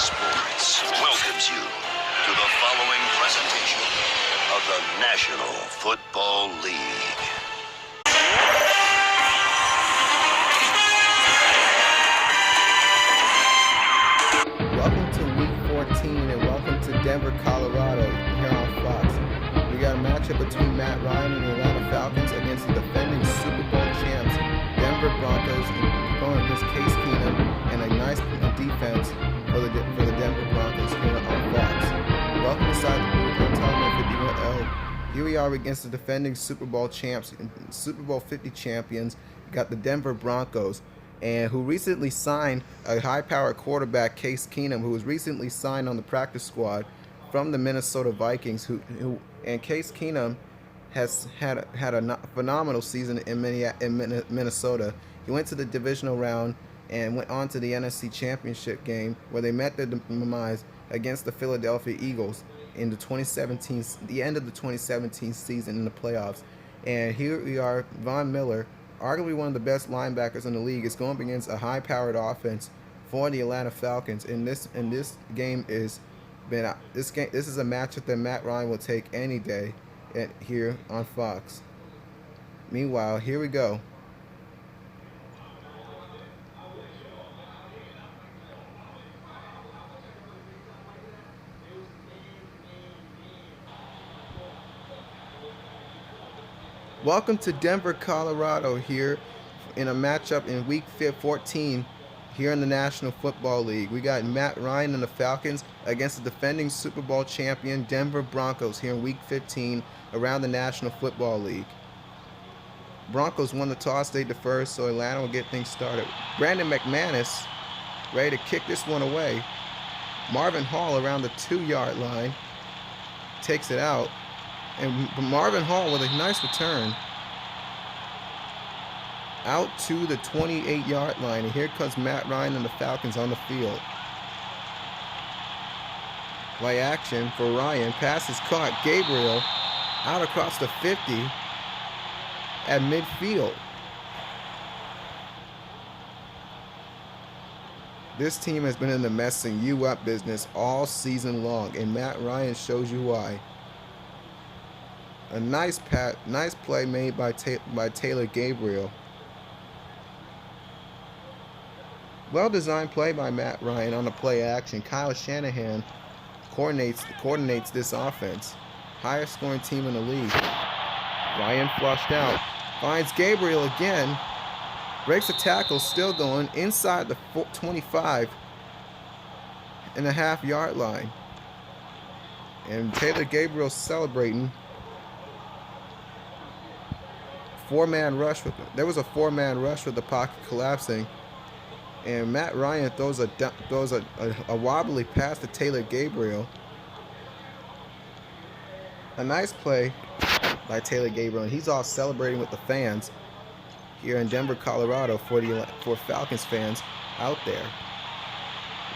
Sports welcomes you to the following presentation of the National Football League. Welcome to Week 14 and welcome to Denver, Colorado here on Fox. We got a matchup between Matt Ryan and the Atlanta Falcons against the defending Super Bowl champs, Denver Broncos, going against Case Keenum and a nice defense for the Denver Broncos here on Fox. Welcome inside the booth. I'm talking about 51L. Here we are against the defending Super Bowl champs, Super Bowl 50 champions. We got the Denver Broncos, and who recently signed a high-powered quarterback, Case Keenum, who was recently signed on the practice squad from the Minnesota Vikings. And Case Keenum has had a phenomenal season in Minnesota. He went to the divisional round and went on to the NFC Championship game, where they met their demise against the Philadelphia Eagles in the end of the 2017 season in the playoffs. And here we are, Von Miller, arguably one of the best linebackers in the league, is going against a high-powered offense for the Atlanta Falcons. This is a matchup that Matt Ryan will take any day here on Fox. Meanwhile, here we go. Welcome to Denver, Colorado here in a matchup in Week 14 here in the National Football League. We got Matt Ryan and the Falcons against the defending Super Bowl champion Denver Broncos here in Week 15 around the National Football League. Broncos won the toss, they defer, so Atlanta will get things started. Brandon McManus ready to kick this one away. Marvin Hall around the 2-yard line takes it out. And Marvin Hall with a nice return out to the 28-yard line. And here comes Matt Ryan and the Falcons on the field. Play action for Ryan. Pass is caught. Gabriel out across the 50 at midfield. This team has been in the messing you up business all season long, and Matt Ryan shows you why. A nice play made by Taylor Gabriel. Well-designed play by Matt Ryan on the play action. Kyle Shanahan coordinates this offense. Highest scoring team in the league. Ryan flushed out. Finds Gabriel again. Breaks a tackle, still going inside the 25.5-yard line. And Taylor Gabriel celebrating. There was a four-man rush with the pocket collapsing, and Matt Ryan throws a wobbly pass to Taylor Gabriel. A nice play by Taylor Gabriel, and he's all celebrating with the fans here in Denver, Colorado, for Falcons fans out there.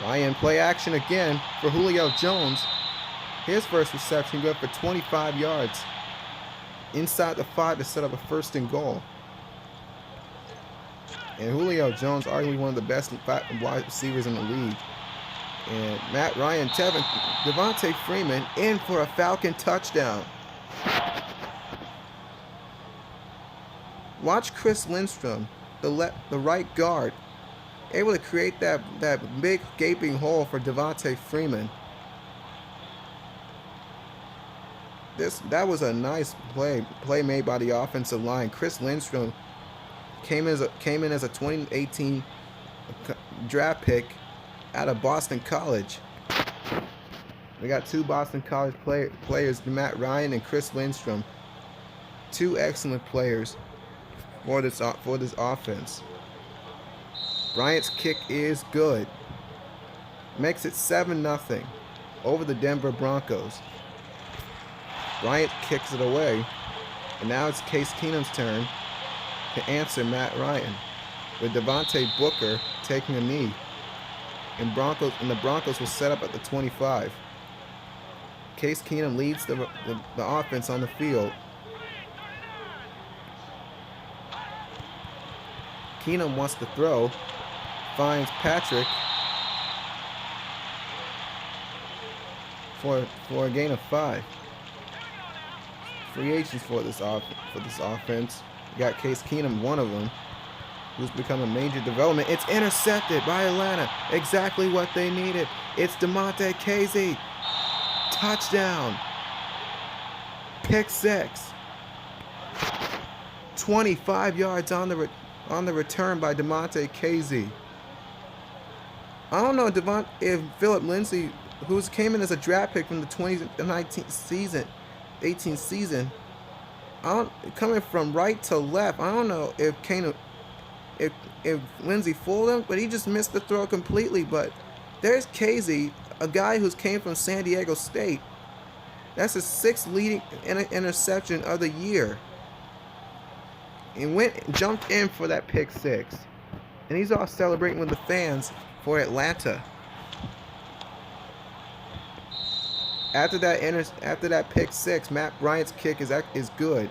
Ryan play action again for Julio Jones. His first reception good for 25 yards. Inside the 5 to set up a 1st and goal. And Julio Jones, arguably one of the best wide receivers in the league. And Matt Ryan, Devontae Freeman in for a Falcon touchdown. Watch Chris Lindstrom, the right guard, able to create that big gaping hole for Devontae Freeman. That was a nice play made by the offensive line. Chris Lindstrom came in as a 2018 draft pick out of Boston College. We got two Boston College players, Matt Ryan and Chris Lindstrom. Two excellent players for this offense. Bryant's kick is good. Makes it 7-0 over the Denver Broncos. Bryant kicks it away, and now it's Case Keenum's turn to answer Matt Ryan, with Devontae Booker taking a knee, and the Broncos will set up at the 25. Case Keenum leads the offense on the field. Keenum wants to throw, finds Patrick, for a gain of 5. Free agents for this offense. You got Case Keenum, one of them, who's become a major development. It's intercepted by Atlanta. Exactly what they needed. It's Damontae Kazee. Touchdown. Pick 6. 25 yards on the return by Damontae Kazee. I don't know if Philip Lindsay, who came in as a draft pick from the 2019 season, 18 season, coming from right to left. I don't know if Lindsay fooled him, but he just missed the throw completely. But there's Kazee, a guy who's came from San Diego State. That's his 6th leading interception of the year. And jumped in for that pick 6. And he's all celebrating with the fans for Atlanta. After that pick 6, Matt Bryant's kick is good.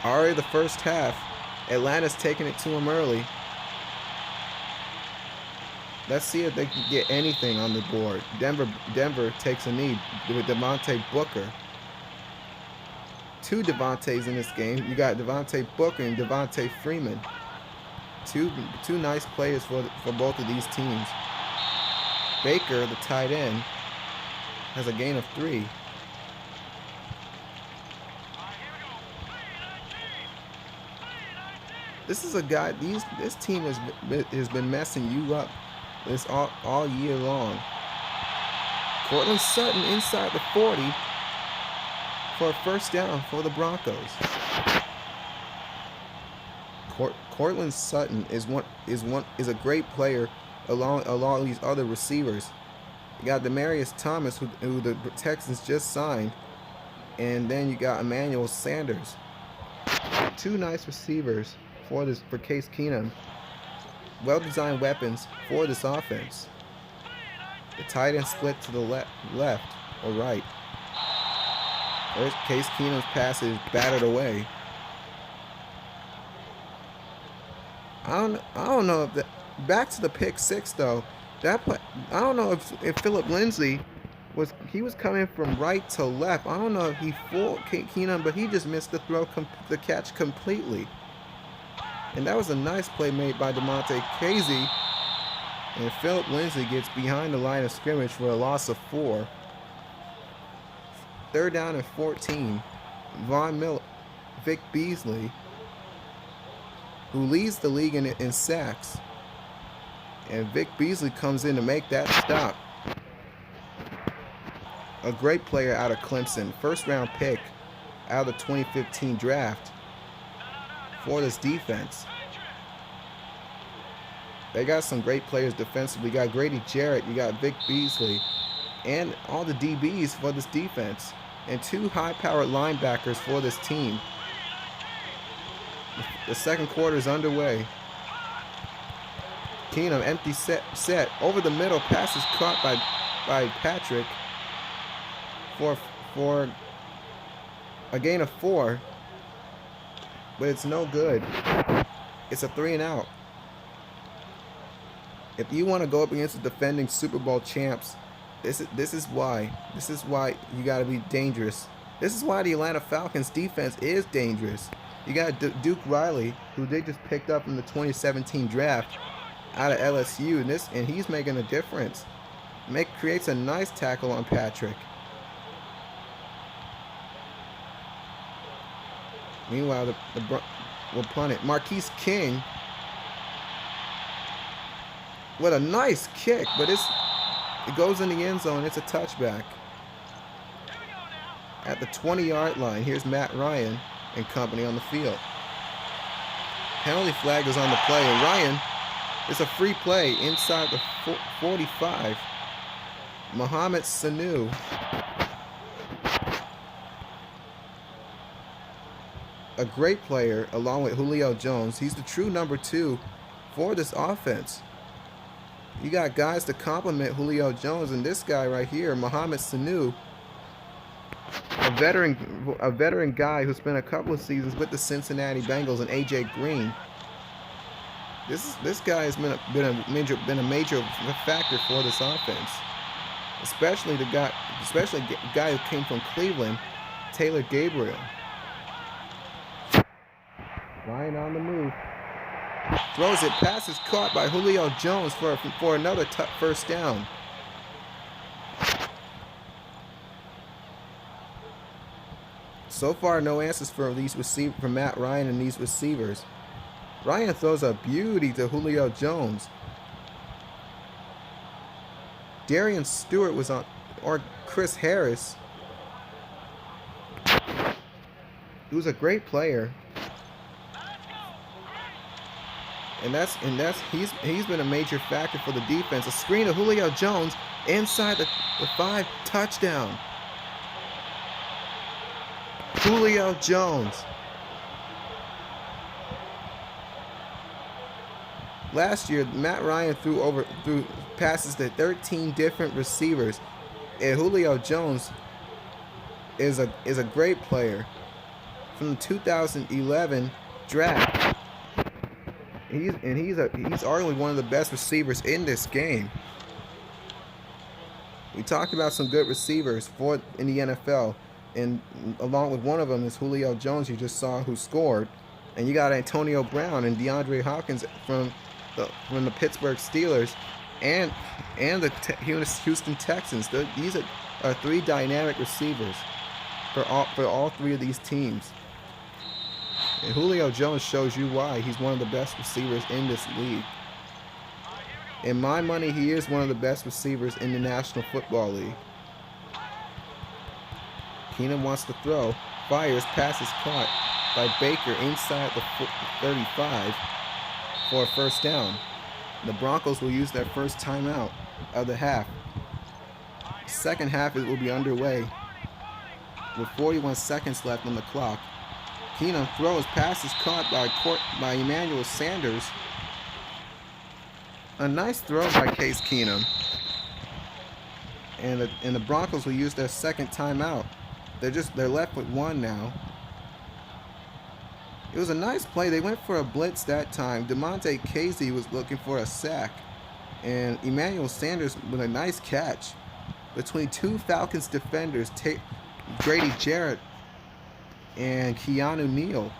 Already the first half, Atlanta's taking it to him early. Let's see if they can get anything on the board. Denver takes a knee with Devontae Booker. 2 Devontaes in this game. You got Devontae Booker and Devontae Freeman. Two nice players for both of these teams. Baker, the tight end, has a gain of 3. This is a guy. This team has been messing you up this all year long. Cortland Sutton inside the 40 for a first down for the Broncos. Cortland Sutton is a great player along these other receivers. You got Demaryius Thomas, who the Texans just signed, and then you got Emmanuel Sanders. 2 nice receivers for Case Keenum. Well-designed weapons for this offense. The tight end split to the left or right. There's Case Keenum's pass is battered away. I don't know if back to the pick 6 though. That play, I don't know if Philip Lindsay was coming from right to left. I don't know if he fooled Keenum, but he just missed the catch completely. And that was a nice play made by Damontae Kazee. And Philip Lindsay gets behind the line of scrimmage for a loss of 4. 3rd down and 14. Vic Beasley, who leads the league in sacks. And Vic Beasley comes in to make that stop. A great player out of Clemson. 1st round pick out of the 2015 draft for this defense. They got some great players defensively. You got Grady Jarrett, you got Vic Beasley, and all the DBs for this defense. And 2 high-powered linebackers for this team. The second quarter is underway. Keenum, empty set over the middle. Pass is caught by Patrick for a gain of 4, but it's no good. It's a 3 and out. If you want to go up against the defending Super Bowl champs, this is why. This is why you got to be dangerous. This is why the Atlanta Falcons defense is dangerous. You got Duke Riley, who they just picked up in the 2017 draft out of LSU, and he's making a difference. Creates a nice tackle on Patrick. Meanwhile, will punt it. Marquise King with a nice kick, but it goes in the end zone. It's a touchback. At the 20-yard line, here's Matt Ryan and company on the field. Penalty flag is on the play, and Ryan, it's a free play inside the 45. Mohamed Sanu. A great player along with Julio Jones. He's the true number 2 for this offense. You got guys to complement Julio Jones, and this guy right here, Mohamed Sanu, a veteran guy who spent a couple of seasons with the Cincinnati Bengals, and AJ Green. This guy has been a major factor for this offense. especially the guy who came from Cleveland, Taylor Gabriel. Ryan on the move. Throws it. Pass is caught by Julio Jones for another first down. So far, no answers for Matt Ryan and these receivers. Ryan throws a beauty to Julio Jones. Darian Stewart was on, or Chris Harris, who's a great player. And he's been a major factor for the defense. A screen of Julio Jones inside the 5, touchdown. Julio Jones. Last year, Matt Ryan threw passes to 13 different receivers, and Julio Jones is a great player. From the 2011 draft, he's arguably one of the best receivers in this game. We talked about some good receivers in the NFL, and along with one of them is Julio Jones, you just saw, who scored, and you got Antonio Brown and DeAndre Hopkins from the Pittsburgh Steelers and the Houston Texans. These are 3 dynamic receivers for all 3 of these teams. And Julio Jones shows you why he's one of the best receivers in this league. In my money, he is one of the best receivers in the National Football League. Keenum wants to throw. Fires. Pass is caught by Baker inside the 35 for a first down. The Broncos will use their first timeout of the half. Second half will be underway with 41 seconds left on the clock. Keenum throws. Pass is caught by Emmanuel Sanders. A nice throw by Case Keenum. And the Broncos will use their second timeout. They're left with 1 now. It was a nice play. They went for a blitz that time. DeMonte Casey was looking for a sack, and Emmanuel Sanders with a nice catch between 2 Falcons defenders, Grady Jarrett and Keanu Neal.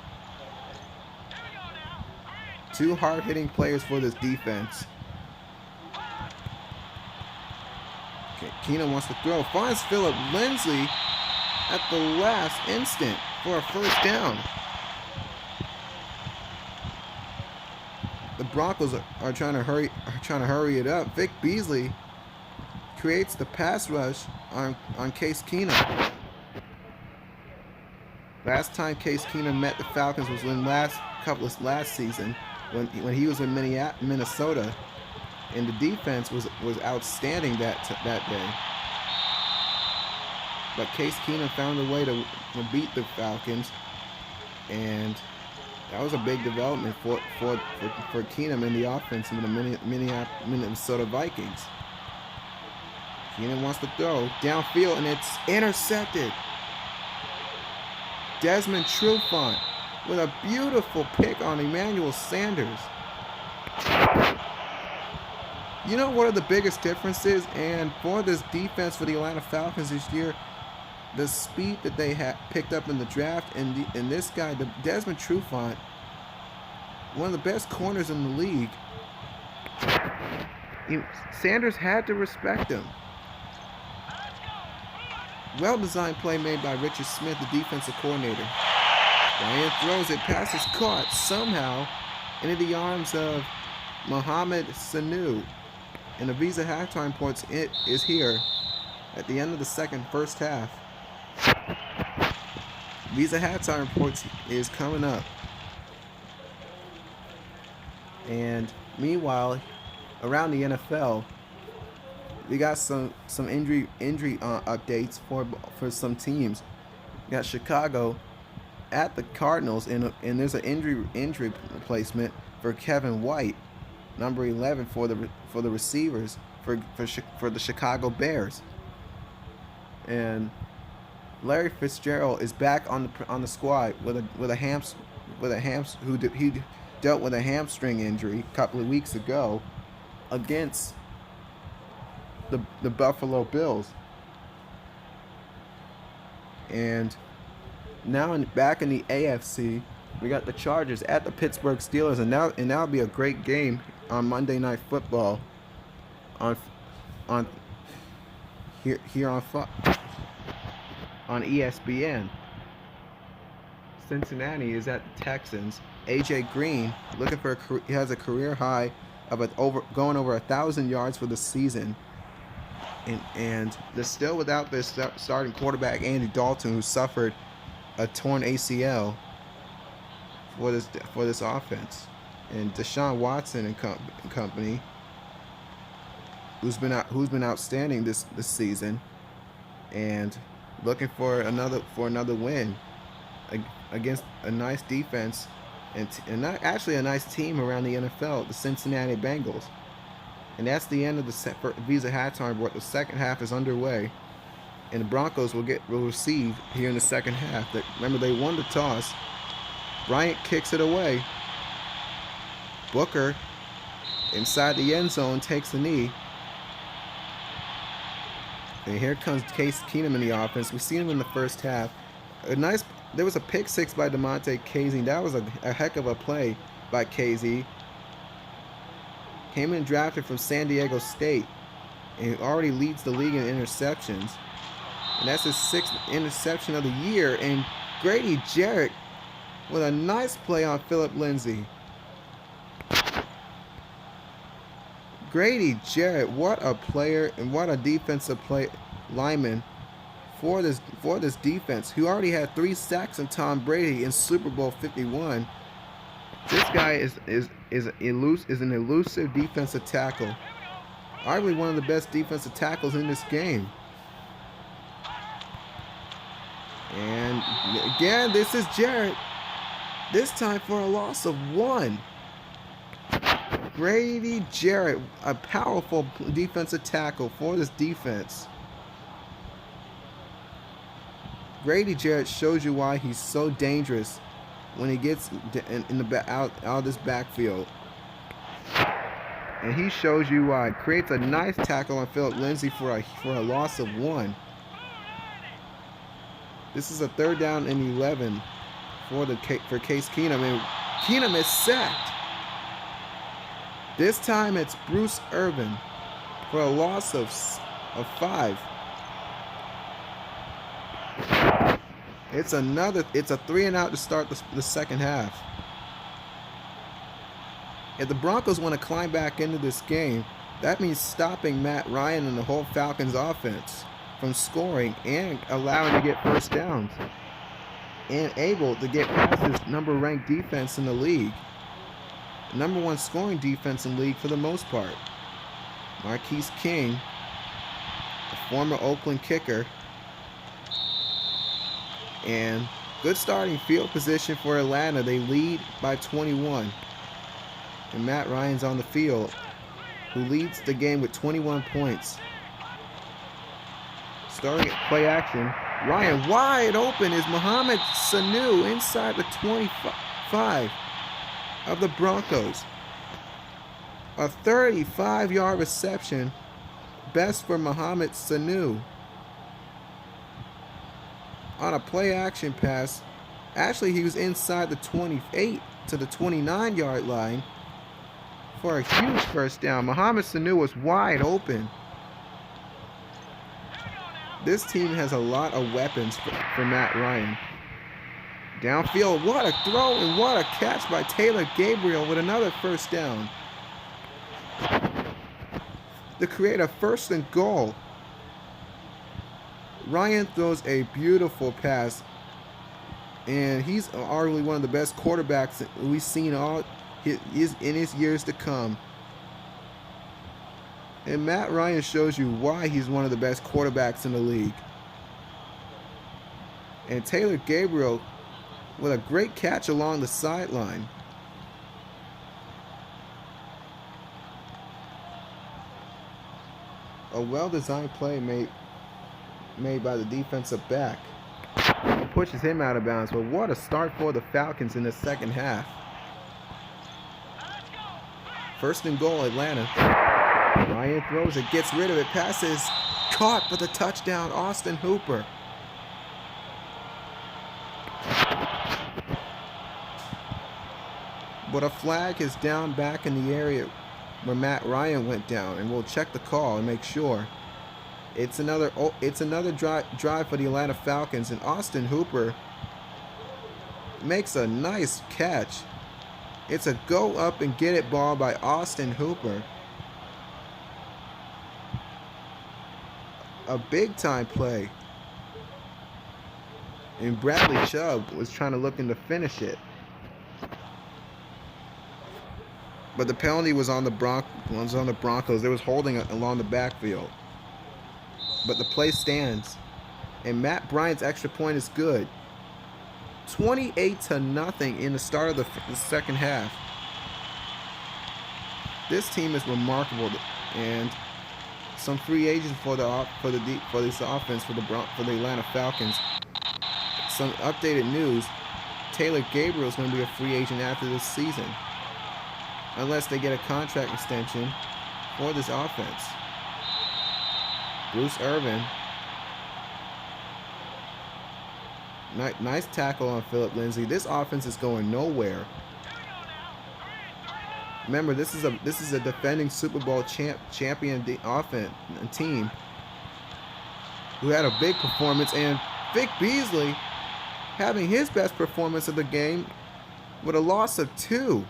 2 hard-hitting players for this defense. Okay, Keenum wants to throw. Finds Phillip Lindsay at the last instant for a first down. The Broncos are trying to hurry it up. Vic Beasley creates the pass rush on Case Keenum. Last time Case Keenum met the Falcons was last season when he was in Minnesota, and the defense was outstanding that day. But Case Keenum found a way to beat the Falcons, and that was a big development for Keenum in the offense in the Minnesota Vikings. Keenum wants to throw downfield, and it's intercepted. Desmond Trufant with a beautiful pick on Emmanuel Sanders. You know what are the biggest differences? And for this defense for the Atlanta Falcons this year, the speed that they had picked up in the draft, and this guy, Desmond Trufant, one of the best corners in the league. Sanders had to respect him. Well-designed play made by Richard Smith, the defensive coordinator. Ryan throws it. Pass is caught somehow into the arms of Mohamed Sanu. And the Visa halftime points is here at the end of the first half. Visa halftime reports is coming up. And meanwhile, around the NFL, we got some injury updates for some teams. We got Chicago at the Cardinals, and there's an injury replacement for Kevin White, number 11 for the receivers for the Chicago Bears. And Larry Fitzgerald is back on the squad he dealt with a hamstring injury a couple of weeks ago against the Buffalo Bills. And now back in the AFC, we got the Chargers at the Pittsburgh Steelers, and that'll be a great game on Monday Night Football on here on ESPN. Cincinnati is at the Texans. AJ Green he has a career high of going over 1,000 yards for the season, and they're still without their starting quarterback Andy Dalton, who suffered a torn ACL for this offense, and Deshaun Watson and company, who's been outstanding this season, and looking for another win against a nice defense and not actually a nice team around the NFL, the Cincinnati Bengals. And that's the end of the Visa halftime break. The second half is underway, and the Broncos will receive here in the second half. Remember, they won the toss. Bryant kicks it away. Booker inside the end zone takes a knee. And here comes Case Keenum in the offense. We've seen him in the first half. There was a pick six by DeMonte Casey. That was a heck of a play by Casey. Came in drafted from San Diego State, and he already leads the league in interceptions. And that's his 6th interception of the year. And Grady Jarrett with a nice play on Philip Lindsay. Grady Jarrett, what a player and what a defensive lineman for this defense, who already had 3 sacks on Tom Brady in Super Bowl 51. This guy is an elusive defensive tackle, arguably one of the best defensive tackles in this game. And again, this is Jarrett, this time for a loss of 1. Grady Jarrett, a powerful defensive tackle for this defense. Grady Jarrett shows you why he's so dangerous when he gets out of this backfield. And he shows you why. Creates a nice tackle on Philip Lindsay for a loss of 1. This is a 3rd down and 11 for Case Keenum, and Keenum is sacked. This time it's Bruce Irvin for a loss of 5. It's a 3-and-out to start the second half. If the Broncos want to climb back into this game, that means stopping Matt Ryan and the whole Falcons offense from scoring and allowing to get first downs, and able to get past this number-ranked defense in the league. Number 1 scoring defense in the league for the most part. Marquise King, a former Oakland kicker, and good starting field position for Atlanta. They lead by 21. And Matt Ryan's on the field, who leads the game with 21 points. Starting at play action, Ryan wide open is Mohamed Sanu inside the 25 of the Broncos. A 35-yard reception, best for Mohamed Sanu. On a play action pass, actually he was inside the 28 to the 29-yard line for a huge first down. Mohamed Sanu was wide open. This team has a lot of weapons for Matt Ryan. Downfield, what a throw and what a catch by Taylor Gabriel with another first down to create a 1st and goal. Ryan throws a beautiful pass, and he's arguably one of the best quarterbacks that we've seen in his years to come. And Matt Ryan shows you why he's one of the best quarterbacks in the league. And Taylor Gabriel with a great catch along the sideline. A well-designed play made by the defensive back. It pushes him out of bounds, but what a start for the Falcons in the second half. 1st and goal, Atlanta. Ryan throws it, gets rid of it, passes, caught for the touchdown, Austin Hooper. But a flag is down back in the area where Matt Ryan went down, and we'll check the call and make sure. It's another drive for the Atlanta Falcons, and Austin Hooper makes a nice catch. It's a go up and get it ball by Austin Hooper. A big time play. And Bradley Chubb was trying to look in to finish it. But the penalty was on the Broncos. They was holding along the backfield. But the play stands. And Matt Bryant's extra point is good. 28-0 in the start of the second half. This team is remarkable, and some free agents for this offense for the Atlanta Falcons. Some updated news: Taylor Gabriel is going to be a free agent after this season, unless they get a contract extension for this offense. Bruce Irvin. Nice tackle on Phillip Lindsay. This offense is going nowhere. Remember, this is a defending Super Bowl champion offense team who had a big performance, and Vic Beasley having his best performance of the game with a loss of 2.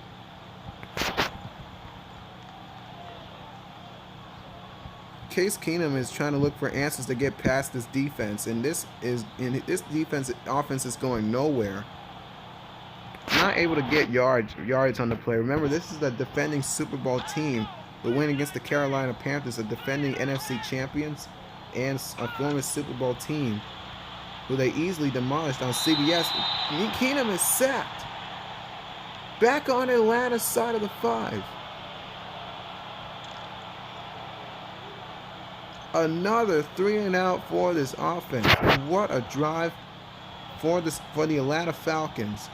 Case Keenum is trying to look for answers to get past this defense, and this offense is going nowhere. Not able to get yards on the play. Remember, this is the defending Super Bowl team. The win against the Carolina Panthers, a defending NFC champions and a former Super Bowl team who they easily demolished on CBS. Keenum is sacked. Back on Atlanta's side of the 5. Another 3-and-out for this offense. What a drive for the Atlanta Falcons.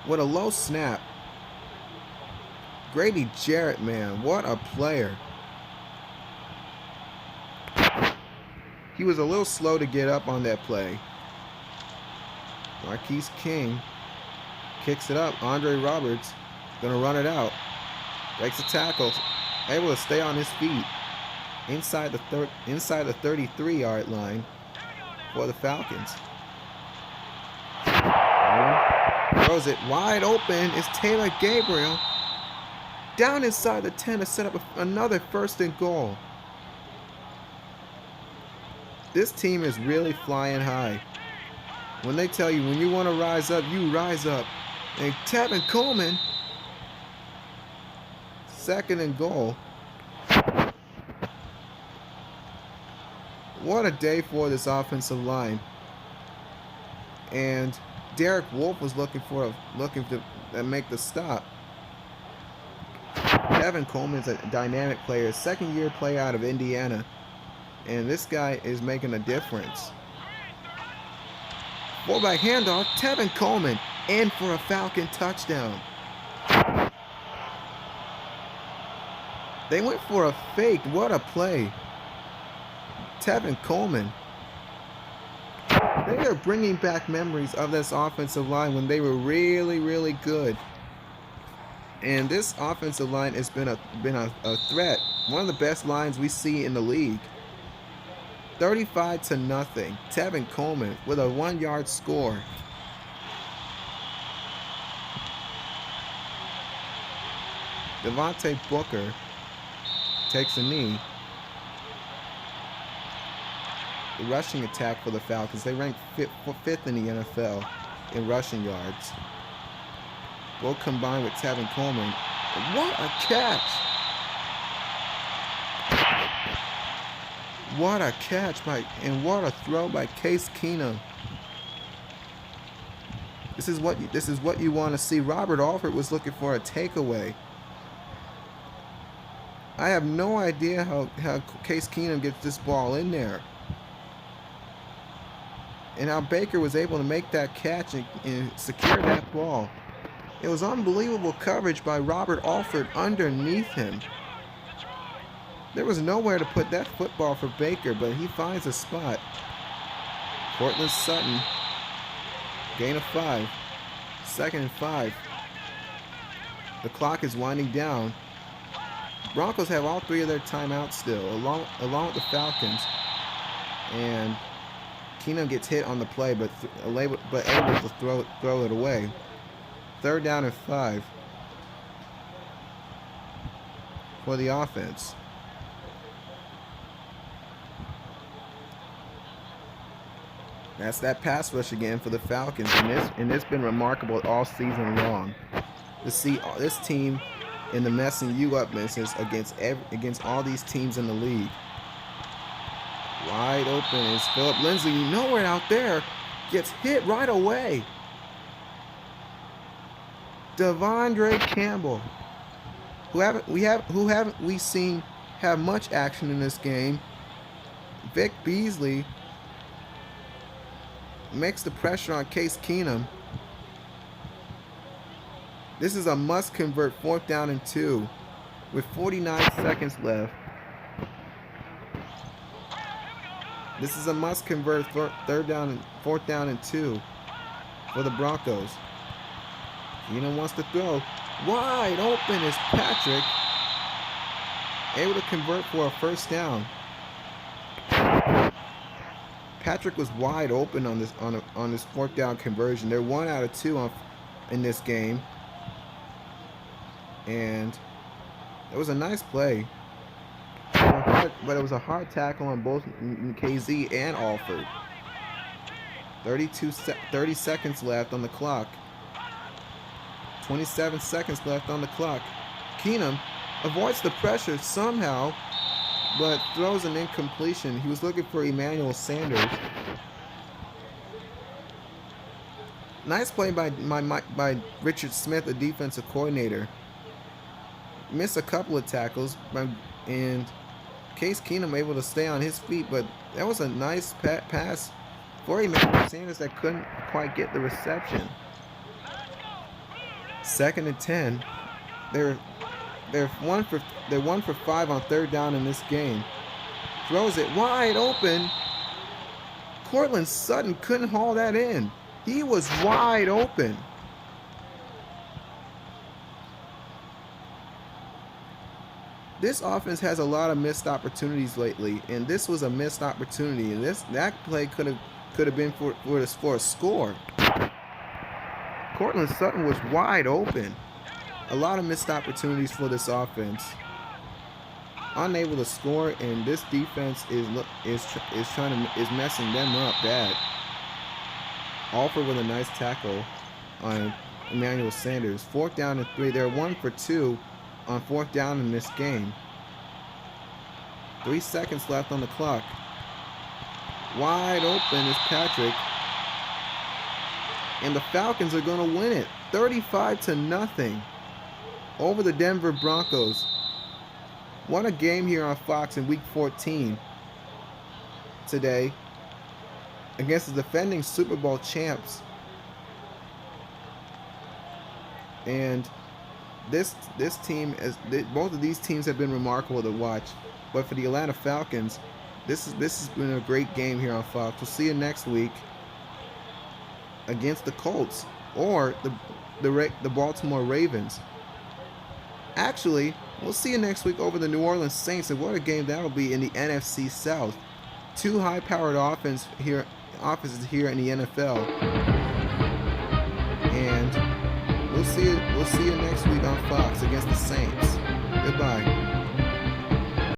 What a low snap. Grady Jarrett, man, what a player. He was a little slow to get up on that play. Marquise King kicks it up. Andre Roberts gonna run it out. Breaks a tackle. Able to stay on his feet inside the 33-yard line for the Falcons. Throws it wide open. It's Taylor Gabriel down inside the 10 to set up another 1st and goal. This team is really flying high. When they tell you when you want to rise up, you rise up. And Tevin Coleman, 2nd and goal. What a day for this offensive line. And Derek Wolfe was looking to make the stop. Tevin Coleman's a dynamic player, 2nd-year player out of Indiana, and this guy is making a difference. Fullback handoff, Tevin Coleman in for a Falcon touchdown. They went for a fake. What a play. Tevin Coleman. They are bringing back memories of this offensive line when they were really, really good. And this offensive line has been a threat. One of the best lines we see in the league. 35-0. Tevin Coleman with a 1-yard score. Devontae Booker takes a knee. The rushing attack for the Falcons. They rank 5th in the NFL in rushing yards. Both combined with Tevin Coleman. What a catch! What a catch and what a throw by Case Keenum. This is what you want to see. Robert Alford was looking for a takeaway. I have no idea how Case Keenum gets this ball in there. And how Baker was able to make that catch and secure that ball. It was unbelievable coverage by Robert Alford underneath him. There was nowhere to put that football for Baker, but he finds a spot. Cortland Sutton, gain of 5, 2nd and 5. The clock is winding down. Broncos have all 3 of their timeouts still, along with the Falcons. And Keenum gets hit on the play, but able to throw it away. 3rd down and 5 for the offense. That's that pass rush again for the Falcons, and it's been remarkable all season long to see this team in the messing you up business against all these teams in the league. Wide open is Philip Lindsay. Nowhere out there, gets hit right away. Devondre Campbell, who haven't we seen have much action in this game. Vic Beasley makes the pressure on Case Keenum. This is a must-convert 4th down and 2 with 49 seconds left. This is a must-convert 4th down and 2 for the Broncos. Keenum wants to throw. Wide open is Patrick. Able to convert for a 1st down. Patrick was wide open on this 4th down conversion. They're 1 out of 2 in this game, and it was a nice play. But it was a hard tackle on both KZ and Alford. 30 seconds left on the clock. 27 seconds left on the clock. Keenum avoids the pressure somehow, but throws an incompletion. He was looking for Emmanuel Sanders. Nice play by Richard Smith, the defensive coordinator. Missed a couple of tackles, and Case Keenum able to stay on his feet, but that was a nice pass for Emmanuel Sanders that couldn't quite get the reception. 2nd and 10. They're 1 for 5 on 3rd down in this game. Throws it wide open. Cortland Sutton couldn't haul that in. He was wide open. This offense has a lot of missed opportunities lately, and this was a missed opportunity. And that play could have been for a score. Cortland Sutton was wide open. A lot of missed opportunities for this offense. Unable to score, and this defense is messing them up bad. Alford with a nice tackle on Emmanuel Sanders. 4th down and 3. They're 1 for 2 on 4th down in this game. 3 seconds left on the clock. Wide open is Patrick. And the Falcons are going to win it 35-0 over the Denver Broncos. What a game here on Fox in Week 14 today against the defending Super Bowl champs. And this team, both of these teams have been remarkable to watch. But for the Atlanta Falcons, this has been a great game here on Fox. We'll see you next week against the Colts or the Baltimore Ravens. Actually, we'll see you next week over the New Orleans Saints, and what a game that will be in the NFC South. 2 high-powered offenses here in the NFL. And we'll see you next week on Fox against the Saints. Goodbye.